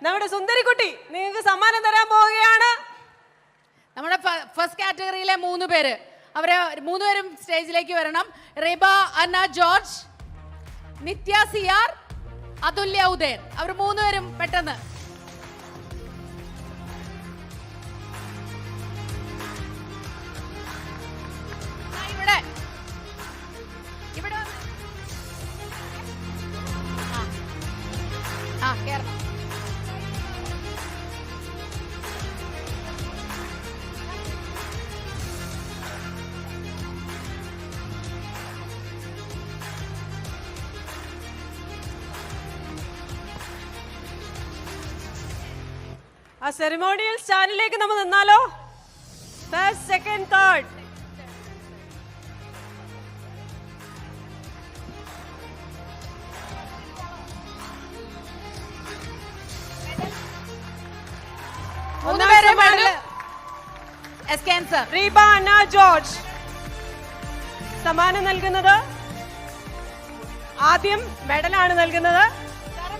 നമ്മുടെ സുന്ദരിക്കുട്ടി നിങ്ങൾക്ക് സമ്മാനം തരാൻ പോവുകയാണ്. നമ്മുടെ ഫസ്റ്റ് കാറ്റഗറിയിലെ 3 പേര്, അവരെ 3 പേരും സ്റ്റേജിലേക്ക് വരണം. റിബ അന്ന ജോർജ്, നിത്യ സിയാർ, അതുല്യ ഉദയൻ. അവർ 3 പേരും പെട്ടെന്ന്. ഇവിടെ ഇവിടെ കേരളം. ആ സെറിമോണിയൽ സ്റ്റാൻഡിലേക്ക് നമ്മൾ നിന്നാലോ? First, second, third. Reeba Anna George സമ്മാനം നൽകുന്നത്. ആദ്യം മെഡലാണ് നൽകുന്നത്.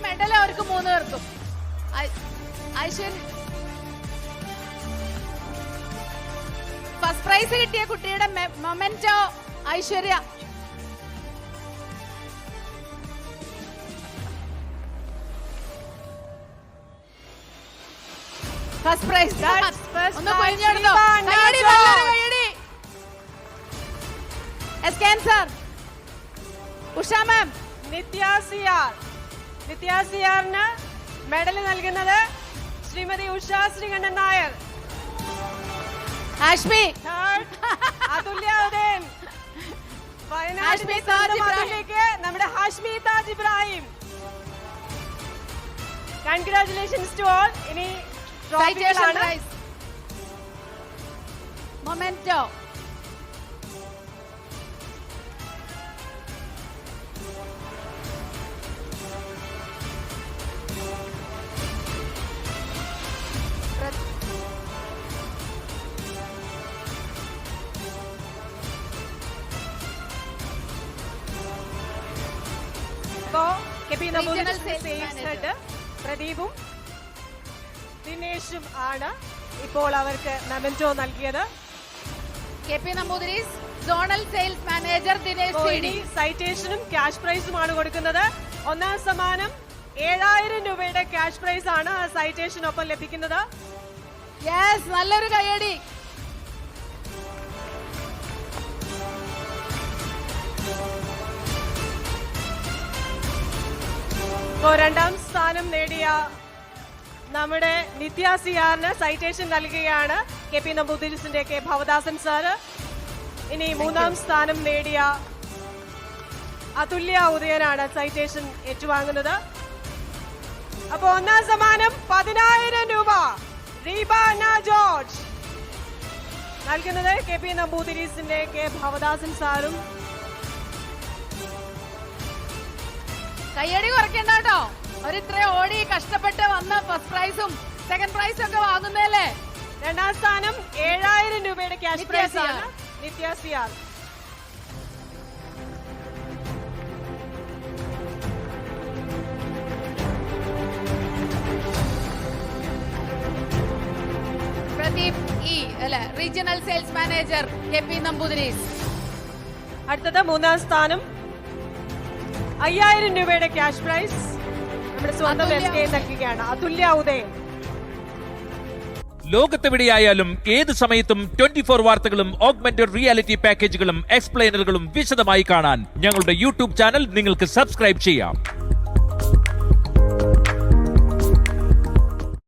മെഡൽ അവർക്ക് 3 പേർക്കും. ഫസ്റ്റ് പ്രൈസ് കിട്ടിയ കുട്ടിയുടെ മൊമെന്റോ ഐശ്വര്യ. ഫസ്റ്റ് പ്രൈസ് ഒന്ന് കൊഴിഞ്ഞെടുത്തോ. ഉഷ മാം. നിത്യ സിയാറിന് മെഡൽ നൽകുന്നത് ശ്രീമതി ഉഷ ശ്രീകണ്ഠൻ നായർ. ആഷ്മി. അതുല്യ ഉദയൻ. വയനാട്ടിലേക്ക് നമ്മുടെ Hashmi Taj Ibrahim. Congratulations to all. ഇനി മൊമെന്റോ. പ്രദീപും ദിനേശും ആണ് ഇപ്പോൾ അവർക്ക് മെമന്റോ നൽകിയത്. KP Namboothiris zonal sales manager Dinesh. സൈറ്റേഷനും ക്യാഷ് പ്രൈസുമാണ് കൊടുക്കുന്നത്. ഒന്നാം സമ്മാനം 7000 രൂപയുടെ ക്യാഷ് പ്രൈസ് ആണ് സൈറ്റേഷനൊപ്പം ലഭിക്കുന്നത്. യെസ്, നല്ലൊരു കയ്യടി. രണ്ടാം സ്ഥാനം നേടിയ നമ്മുടെ നിത്യ സിയാറിന് സൈറ്റേഷൻ നൽകുകയാണ് KP നമ്പൂതിരീസിന്റെ K ഭവദാസൻ സാറ്. ഇനി 3ാം സ്ഥാനം നേടിയ അതുല്യ ഉദയനാണ് സൈറ്റേഷൻ ഏറ്റുവാങ്ങുന്നത്. അപ്പൊ 1ാം സമ്മാനം 10000 രൂപ റീബ അന്ന ജോർജ് നൽകുന്നത് KP നമ്പൂതിരീസിന്റെ K ഭവദാസൻ സാറും. കയ്യടി കുറയ്ക്കണ്ട കേട്ടോ. അവരിത്ര ഓടി കഷ്ടപ്പെട്ട് വന്ന ഫസ്റ്റ് പ്രൈസും സെക്കൻഡ് പ്രൈസും ഒക്കെ വാങ്ങുന്നതല്ലേ. 2ാം സ്ഥാനം 7000 രൂപയുടെ ക്യാഷ് പ്രൈസ് ആണ് Nithya Siyar. Pradeep regional sales manager KP Namboothiris. അടുത്തത് 3ാം സ്ഥാനം 5000 രൂപയുടെ ക്യാഷ് പ്രൈസ് നമ്മുടെ സ്വന്തം SK നൽകുകയാണ് അതുല്യ ഉദയൻ. ലോകത്തെവിടെയായാലും ഏത് സമയത്തും 24 വാർത്തകളും ഓഗ്മെന്റഡ് റിയാലിറ്റി പാക്കേജുകളും എക്സ്പ്ലെയിനറുകളും വിശദമായി കാണാൻ ഞങ്ങളുടെ യൂട്യൂബ് ചാനൽ നിങ്ങൾക്ക് സബ്സ്ക്രൈബ് ചെയ്യാം.